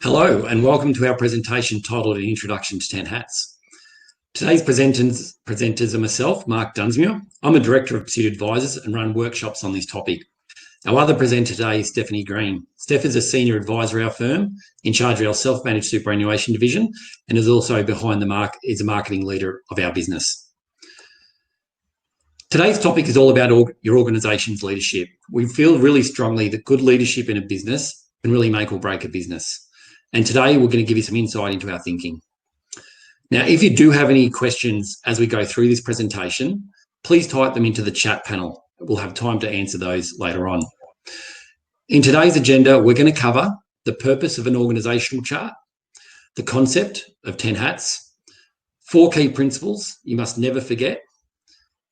Hello and welcome to our presentation titled An Introduction to 10 Hats. Today's presenters are myself, Mark Dunsmuir. I'm a Director of Pursuit Advisors and run workshops on this topic. Our other presenter today is Stephanie Green. Steph is a Senior Advisor at our firm, in charge of our self-managed superannuation division, and is also is a marketing leader of our business. Today's topic is all about your organisation's leadership. We feel really strongly that good leadership in a business can really make or break a business. And today we're going to give you some insight into our thinking. Now, if you do have any questions as we go through this presentation, please type them into the chat panel. We'll have time to answer those later on. In today's agenda, we're going to cover the purpose of an organisational chart, the concept of 10 hats, 4 key principles you must never forget,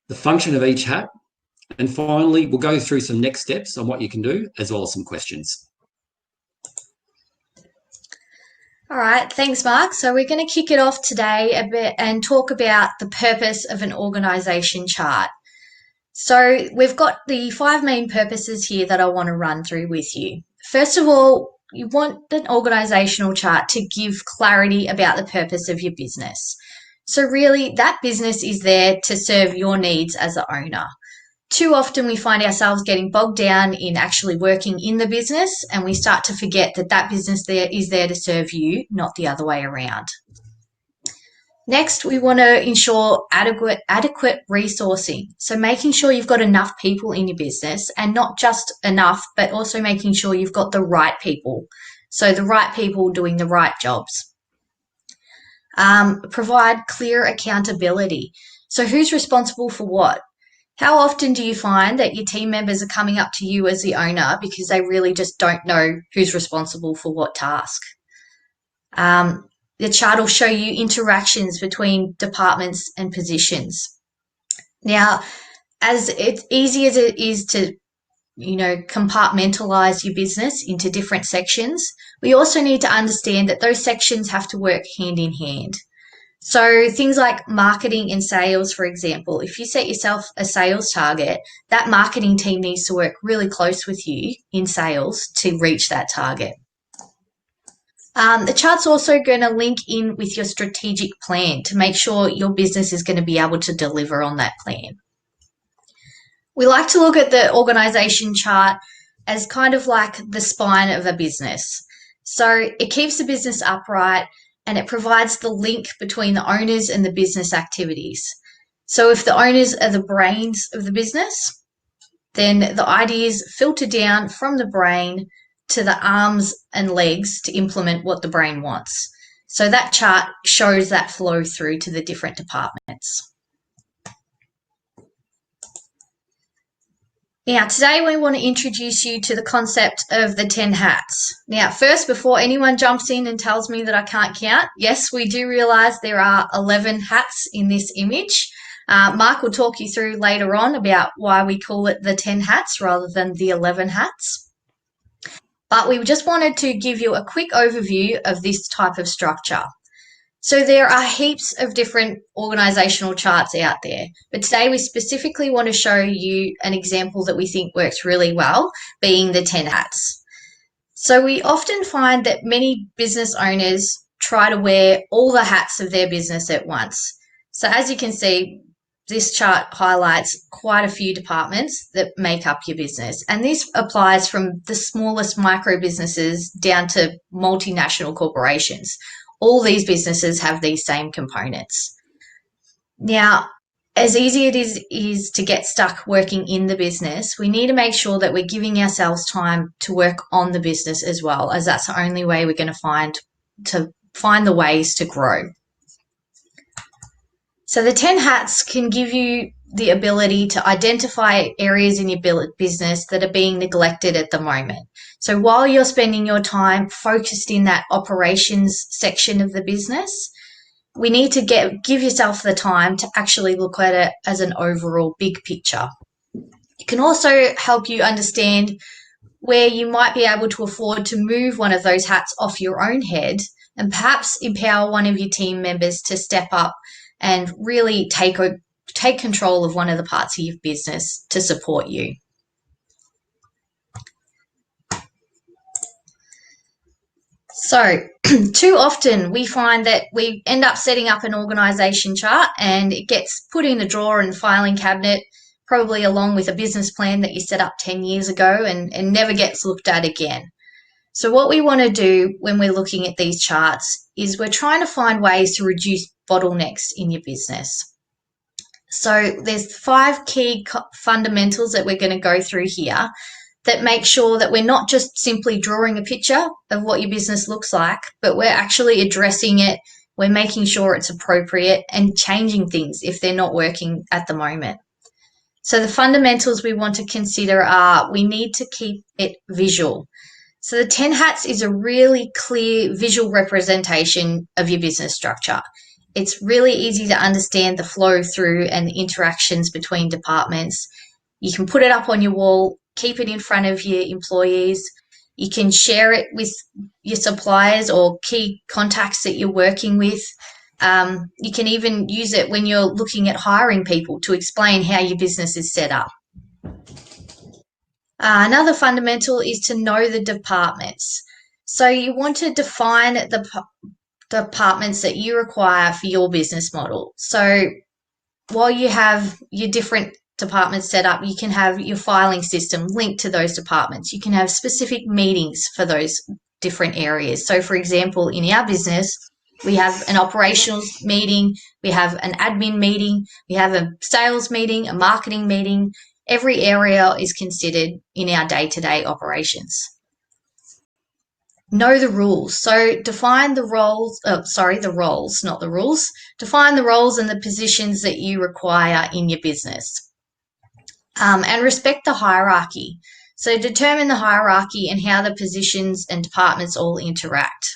the function of each hat, and finally, we'll go through some next steps on what you can do, as well as some questions. All right, thanks, Mark. So we're going to kick it off today a bit and talk about the purpose of an organisation chart. So we've got the 5 main purposes here that I want to run through with you. First of all, you want an organisational chart to give clarity about the purpose of your business. So really, that business is there to serve your needs as the owner. Too often we find ourselves getting bogged down in actually working in the business, and we start to forget that that business there is there to serve you, not the other way around. Next, we want to ensure adequate resourcing. So making sure you've got enough people in your business, and not just enough, but also making sure you've got the right people. So the right people doing the right jobs. Provide clear accountability. So who's responsible for what? How often do you find that your team members are coming up to you as the owner because they really just don't know who's responsible for what task? The chart will show you interactions between departments and positions. Now, as easy as it is to, compartmentalize your business into different sections, we also need to understand that those sections have to work hand in hand. So things like marketing and sales, for example, if you set yourself a sales target, that marketing team needs to work really close with you in sales to reach that target. The chart's also going to link in with your strategic plan to make sure your business is going to be able to deliver on that plan. We like to look at the organisation chart as kind of like the spine of a business. So it keeps the business upright, and it provides the link between the owners and the business activities. So if the owners are the brains of the business, then the ideas filter down from the brain to the arms and legs to implement what the brain wants. So that chart shows that flow through to the different departments. Now, today we want to introduce you to the concept of the 10 hats. Now, first, before anyone jumps in and tells me that I can't count, yes, we do realise there are 11 hats in this image. Mark will talk you through later on about why we call it the 10 hats rather than the 11 hats. But we just wanted to give you a quick overview of this type of structure. So there are heaps of different organisational charts out there, but today we specifically want to show you an example that we think works really well, being the 10 hats. So we often find that many business owners try to wear all the hats of their business at once. So as you can see, this chart highlights quite a few departments that make up your business, and this applies from the smallest micro businesses down to multinational corporations. All these businesses have these same components. Now, as easy it is to get stuck working in the business, we need to make sure that we're giving ourselves time to work on the business as well, as that's the only way we're going to find the ways to grow. So the 10 hats can give you the ability to identify areas in your business that are being neglected at the moment. So while you're spending your time focused in that operations section of the business, we need to give yourself the time to actually look at it as an overall big picture. It can also help you understand where you might be able to afford to move one of those hats off your own head and perhaps empower one of your team members to step up and really take control of one of the parts of your business to support you. So, too often we find that we end up setting up an organisation chart and it gets put in a drawer in the filing cabinet, probably along with a business plan that you set up 10 years ago and never gets looked at again. So, what we want to do when we're looking at these charts is we're trying to find ways to reduce bottlenecks in your business. So, there's 5 key fundamentals that we're going to go through here that make sure that we're not just simply drawing a picture of what your business looks like, but we're actually addressing it. We're making sure it's appropriate and changing things if they're not working at the moment. So the fundamentals we want to consider are we need to keep it visual. So the 10 hats is a really clear visual representation of your business structure. It's really easy to understand the flow through and the interactions between departments. You can put it up on your wall, keep it in front of your employees. You can share it with your suppliers or key contacts that you're working with. You can even use it when you're looking at hiring people to explain how your business is set up. Another fundamental is to know the departments. So you want to define the departments that you require for your business model. So while you have your different departments set up, you can have your filing system linked to those departments. You can have specific meetings for those different areas. So for example, in our business, we have an operations meeting, we have an admin meeting, we have a sales meeting, a marketing meeting. Every area is considered in our day-to-day operations. Know the rules. So define the roles, the roles, not the rules. Define the roles and the positions that you require in your business. And respect the hierarchy. So determine the hierarchy and how the positions and departments all interact.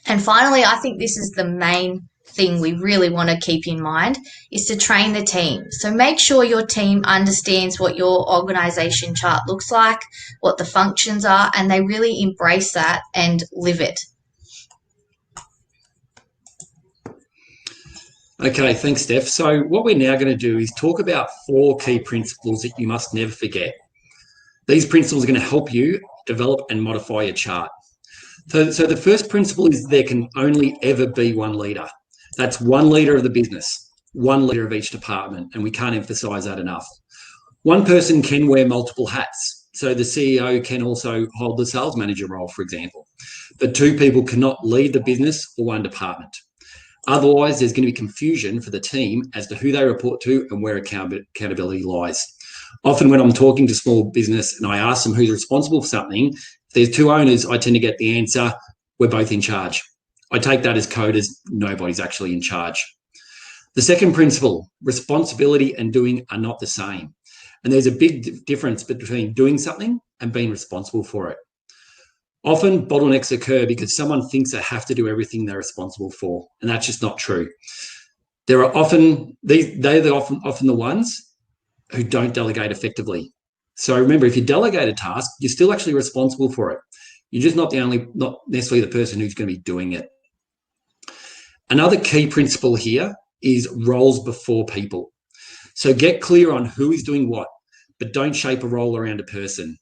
And finally, I think this is the main thing we really want to keep in mind is to train the team. So make sure your team understands what your organisation chart looks like, what the functions are, and they really embrace that and live it. Okay, thanks, Steph. So what we're now going to do is talk about 4 key principles that you must never forget. These principles are going to help you develop and modify your chart. So the first principle is there can only ever be one leader. That's one leader of the business, one leader of each department, and we can't emphasize that enough. One person can wear multiple hats. So the CEO can also hold the sales manager role, for example. But 2 people cannot lead the business or one department. Otherwise, there's going to be confusion for the team as to who they report to and where accountability lies. Often when I'm talking to small business and I ask them who's responsible for something, if there's 2 owners, I tend to get the answer, we're both in charge. I take that as code as nobody's actually in charge. The second principle, responsibility and doing are not the same. And there's a big difference between doing something and being responsible for it. Often bottlenecks occur because someone thinks they have to do everything they're responsible for, and that's just not true. They're often the ones who don't delegate effectively. So remember, if you delegate a task, you're still actually responsible for it. You're just not necessarily the person who's going to be doing it. Another key principle here is roles before people. So get clear on who is doing what, but don't shape a role around a person.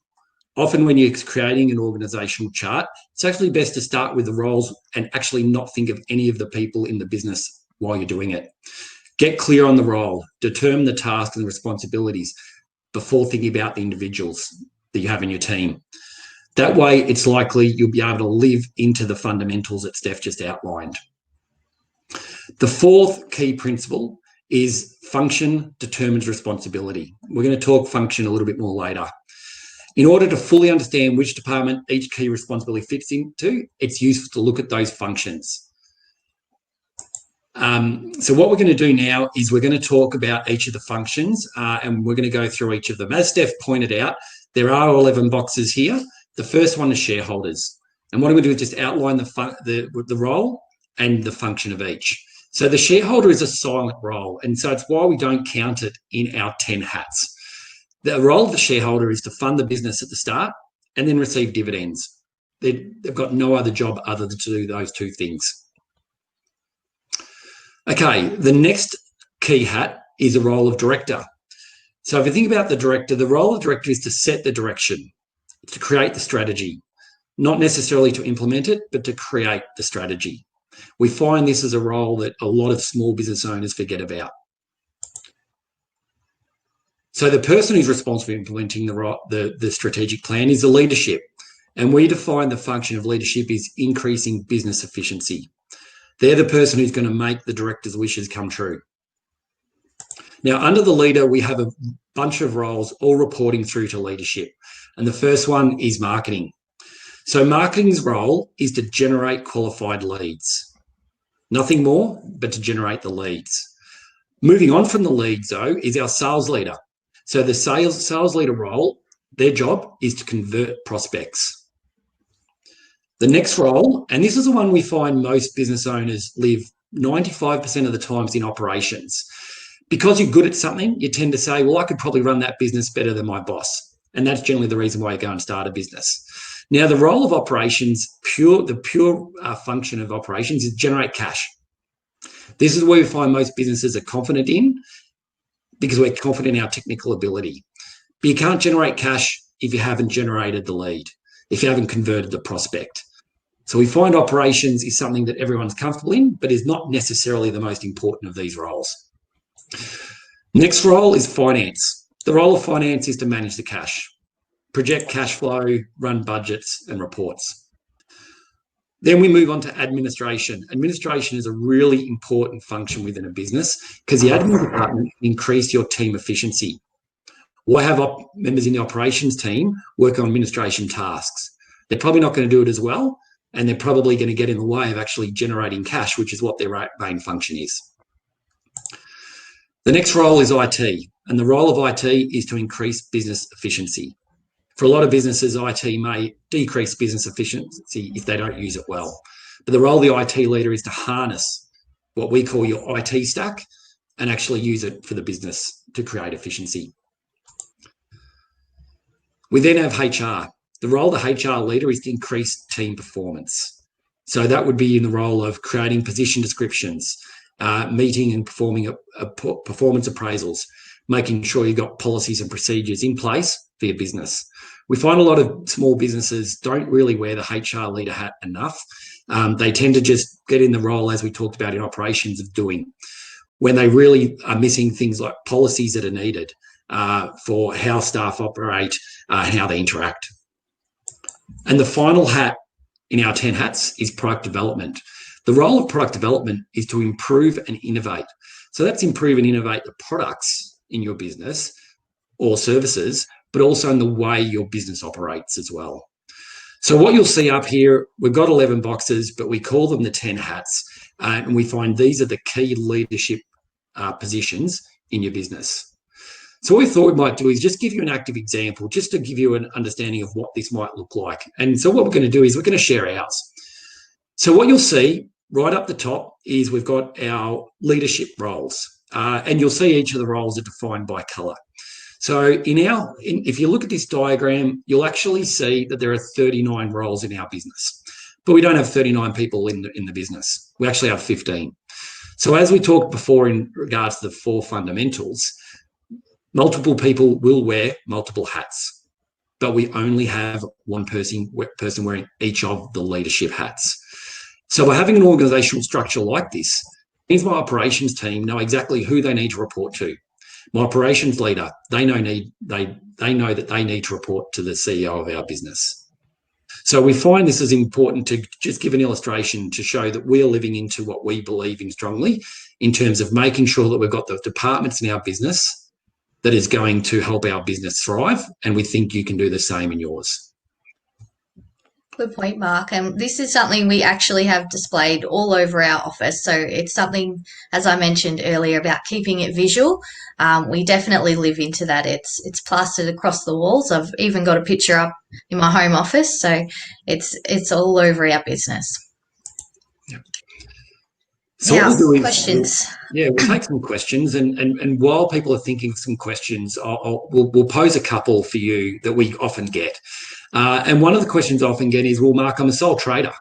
Often when you're creating an organizational chart, it's actually best to start with the roles and actually not think of any of the people in the business while you're doing it. Get clear on the role, determine the tasks and the responsibilities before thinking about the individuals that you have in your team. That way, it's likely you'll be able to live into the fundamentals that Steph just outlined. The 4th key principle is function determines responsibility. We're going to talk function a little bit more later. In order to fully understand which department each key responsibility fits into, it's useful to look at those functions. So what we're going to do now is we're going to talk about each of the functions and we're going to go through each of them. As Steph pointed out, there are 11 boxes here. The first one is shareholders. And what I'm going to do is just outline the role and the function of each. So the shareholder is a silent role, and so it's why we don't count it in our 10 hats. The role of the shareholder is to fund the business at the start and then receive dividends. They've got no other job other than to do those 2 things. Okay, the next key hat is the role of director. So if you think about the role of director is to set the direction, to create the strategy. not necessarily to implement it, but to create the strategy. We find this is a role that a lot of small business owners forget about. So the person who's responsible for implementing the strategic plan is the leadership. And we define the function of leadership is increasing business efficiency. They're the person who's going to make the director's wishes come true. Now, under the leader, we have a bunch of roles all reporting through to leadership. And the first one is marketing. So marketing's role is to generate qualified leads. Nothing more, but to generate the leads. Moving on from the leads, though, is our sales leader. So the sales leader role, their job is to convert prospects. The next role, and this is the one we find most business owners live 95% of the times in operations. Because you're good at something, you tend to say, well, I could probably run that business better than my boss. And that's generally the reason why you go and start a business. Now, the role of operations, the pure function of operations is generate cash. This is where we find most businesses are confident in, because we're confident in our technical ability. But you can't generate cash if you haven't generated the lead, if you haven't converted the prospect. So we find operations is something that everyone's comfortable in, but is not necessarily the most important of these roles. Next role is finance. The role of finance is to manage the cash, project cash flow, run budgets and reports. Then we move on to administration. Administration is a really important function within a business because the admin department can increase your team efficiency. We'll have members in the operations team work on administration tasks. They're probably not going to do it as well, and they're probably going to get in the way of actually generating cash, which is what their main function is. The next role is IT, and the role of IT is to increase business efficiency. For a lot of businesses, IT may decrease business efficiency if they don't use it well. But the role of the IT leader is to harness what we call your IT stack and actually use it for the business to create efficiency. We then have HR. The role of the HR leader is to increase team performance. So that would be in the role of creating position descriptions, meeting and performing performance appraisals, making sure you've got policies and procedures in place for your business. We find a lot of small businesses don't really wear the HR leader hat enough. They tend to just get in the role, as we talked about in operations, of doing, when they really are missing things like policies that are needed for how staff operate and how they interact. And the final hat in our 10 hats is product development. The role of product development is to improve and innovate. So that's improve and innovate the products in your business or services, but also in the way your business operates as well. So what you'll see up here, we've got 11 boxes, but we call them the 10 hats. And we find these are the key leadership positions in your business. So what we thought we might do is just give you an active example, just to give you an understanding of what this might look like. And so what we're going to do is we're going to share ours. So what you'll see right up the top is we've got our leadership roles. And you'll see each of the roles are defined by colour. So if you look at this diagram, you'll actually see that there are 39 roles in our business. But we don't have 39 people in the business. We actually have 15. So as we talked before in regards to the 4 fundamentals, multiple people will wear multiple hats, but we only have one person wearing each of the leadership hats. So by having an organizational structure like this, it means my operations team know exactly who they need to report to. My operations leader, they know that they need to report to the CEO of our business. So we find this is important to just give an illustration to show that we're living into what we believe in strongly in terms of making sure that we've got the departments in our business that is going to help our business thrive, and we think you can do the same in yours. Good point, Mark. And this is something we actually have displayed all over our office. So it's something, as I mentioned earlier, about keeping it visual. We definitely live into that. It's plastered across the walls. I've even got a picture up in my home office. So it's all over our business. Yeah. So now, what we'll do is questions. we'll take some questions, and while people are thinking of some questions, we'll pose a couple for you that we often get. And one of the questions I often get is, well, Mark, I'm a sole trader.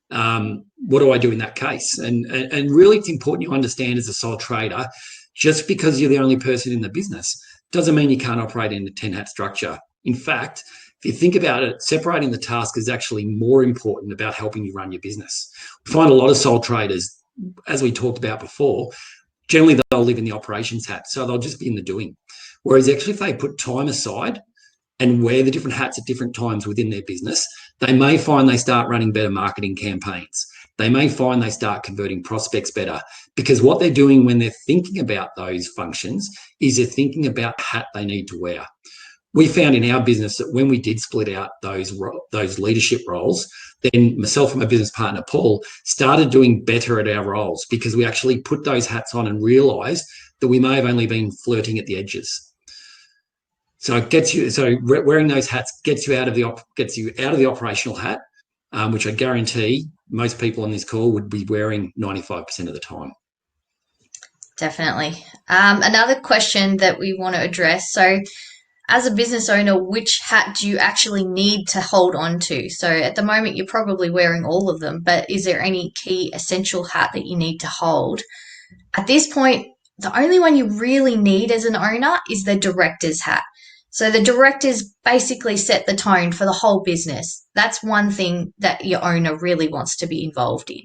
What do I do in that case? And really, it's important you understand as a sole trader, just because you're the only person in the business doesn't mean you can't operate in a 10-hat structure. In fact, if you think about it, separating the task is actually more important about helping you run your business. We find a lot of sole traders, as we talked about before, generally they'll live in the operations hat, so they'll just be in the doing. Whereas actually if they put time aside and wear the different hats at different times within their business, they may find they start running better marketing campaigns. They may find they start converting prospects better, because what they're doing when they're thinking about those functions is they're thinking about the hat they need to wear. We found in our business that when we did split out those leadership roles, then myself and my business partner, Paul, started doing better at our roles because we actually put those hats on and realised that we may have only been flirting at the edges. So it gets you. So wearing those hats gets you out of the operational hat, which I guarantee most people on this call would be wearing 95% of the time. Definitely. Another question that we want to address. So, as a business owner, which hat do you actually need to hold on to? So at the moment, you're probably wearing all of them, but is there any key essential hat that you need to hold? At this point, the only one you really need as an owner is the director's hat. So the directors basically set the tone for the whole business. That's one thing that your owner really wants to be involved in.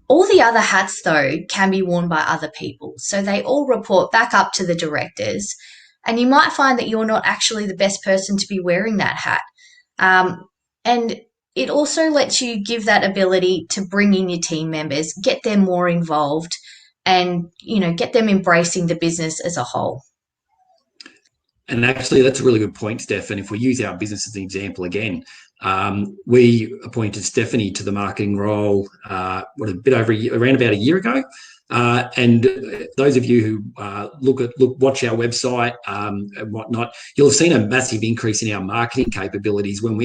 All the other hats, though, can be worn by other people. So they all report back up to the directors. And you might find that you're not actually the best person to be wearing that hat. And it also lets you give that ability to bring in your team members, get them more involved, and get them embracing the business as a whole. And actually, that's a really good point, Steph. And if we use our business as an example again, we appointed Stephanie to the marketing role around about a year ago. And those of you who watch our website and whatnot, you'll have seen a massive increase in our marketing capabilities when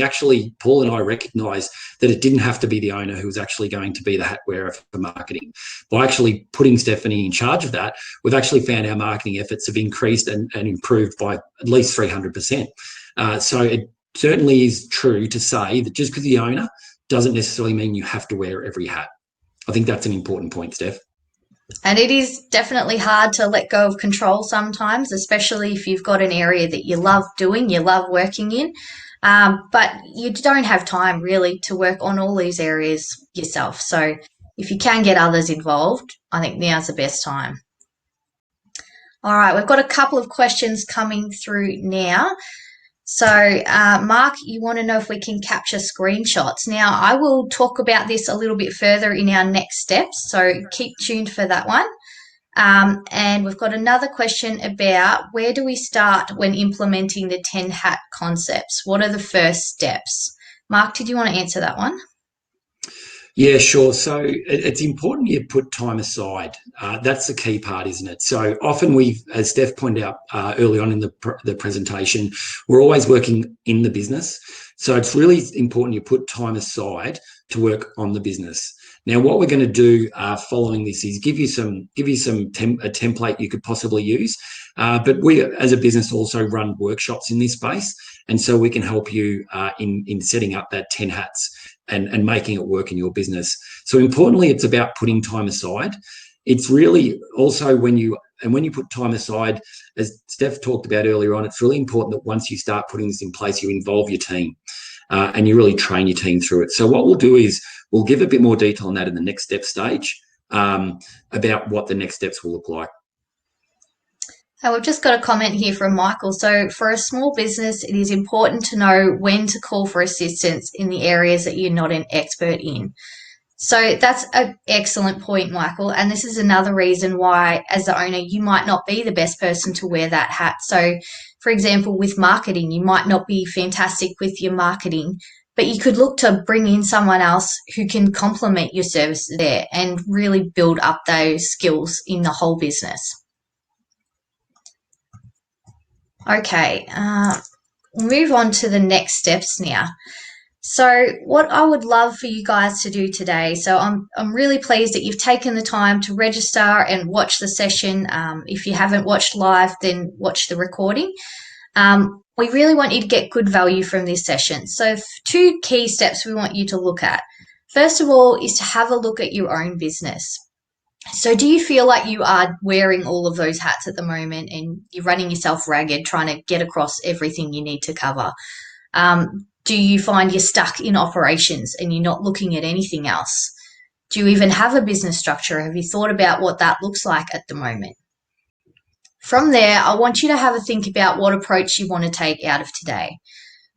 Paul and I recognised that it didn't have to be the owner who was actually going to be the hat wearer for marketing. By actually putting Stephanie in charge of that, we've actually found our marketing efforts have increased and improved by at least 300%. So it certainly is true to say that just because the owner doesn't necessarily mean you have to wear every hat. I think that's an important point, Steph. And it is definitely hard to let go of control sometimes, especially if you've got an area that you love doing, you love working in, but you don't have time really to work on all these areas yourself. So if you can get others involved, I think now's the best time. All right, we've got a couple of questions coming through now. So, Mark, you want to know if we can capture screenshots. Now, I will talk about this a little bit further in our next steps, so keep tuned for that one. And we've got another question about where do we start when implementing the 10 hat concepts? What are the first steps? Mark, did you want to answer that one? Yeah, sure. So it's important you put time aside. That's the key part, isn't it? So often as Steph pointed out early on in the presentation, we're always working in the business. So it's really important you put time aside to work on the business. Now, what we're going to do following this is give you a template you could possibly use. But we, as a business, also run workshops in this space, and so we can help you in setting up that 10 hats and making it work in your business. So importantly, it's about putting time aside. It's really also when you put time aside, as Steph talked about earlier on, it's really important that once you start putting this in place, you involve your team and you really train your team through it. So what we'll do is we'll give a bit more detail on that in the next step stage about what the next steps will look like. So we've just got a comment here from Michael. So for a small business, it is important to know when to call for assistance in the areas that you're not an expert in. So that's an excellent point, Michael. And this is another reason why, as the owner, you might not be the best person to wear that hat. So, for example, with marketing, you might not be fantastic with your marketing, but you could look to bring in someone else who can complement your services there and really build up those skills in the whole business. Okay, we'll move on to the next steps now. So what I would love for you guys to do today, so I'm really pleased that you've taken the time to register and watch the session. If you haven't watched live, then watch the recording. We really want you to get good value from this session. So 2 key steps we want you to look at. First of all is to have a look at your own business. So do you feel like you are wearing all of those hats at the moment and you're running yourself ragged trying to get across everything you need to cover? Do you find you're stuck in operations and you're not looking at anything else? Do you even have a business structure? Have you thought about what that looks like at the moment? From there, I want you to have a think about what approach you want to take out of today.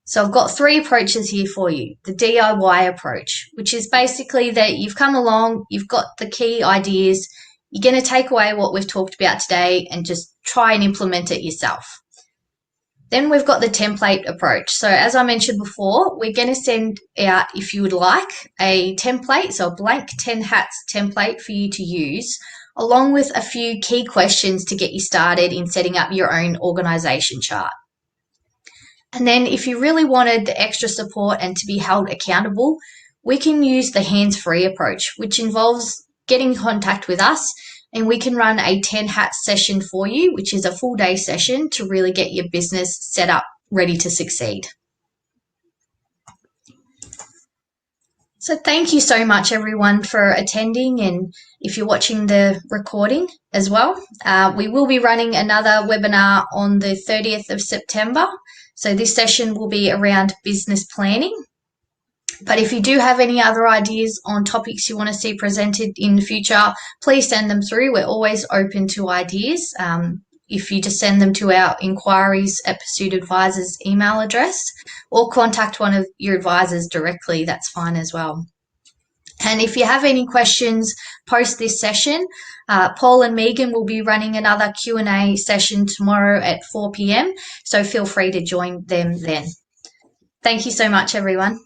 So I've got 3 approaches here for you. The DIY approach, which is basically that you've come along, you've got the key ideas, you're going to take away what we've talked about today and just try and implement it yourself. Then we've got the template approach. So as I mentioned before, we're going to send out, if you would like, a template, so a blank 10 hats template for you to use, along with a few key questions to get you started in setting up your own organization chart. And then if you really wanted the extra support and to be held accountable, we can use the hands-free approach, which involves getting in contact with us, and we can run a 10 hats session for you, which is a full day session to really get your business set up, ready to succeed. So thank you so much, everyone, for attending, and if you're watching the recording as well. We will be running another webinar on the 30th of September. So this session will be around business planning. But if you do have any other ideas on topics you want to see presented in the future, please send them through. We're always open to ideas. If you just send them to our inquiries at Pursuit Advisors email address, or contact one of your advisors directly, that's fine as well. And if you have any questions post this session, Paul and Megan will be running another Q&A session tomorrow at 4 p.m. So feel free to join them then. Thank you so much, everyone.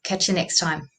Catch you next time.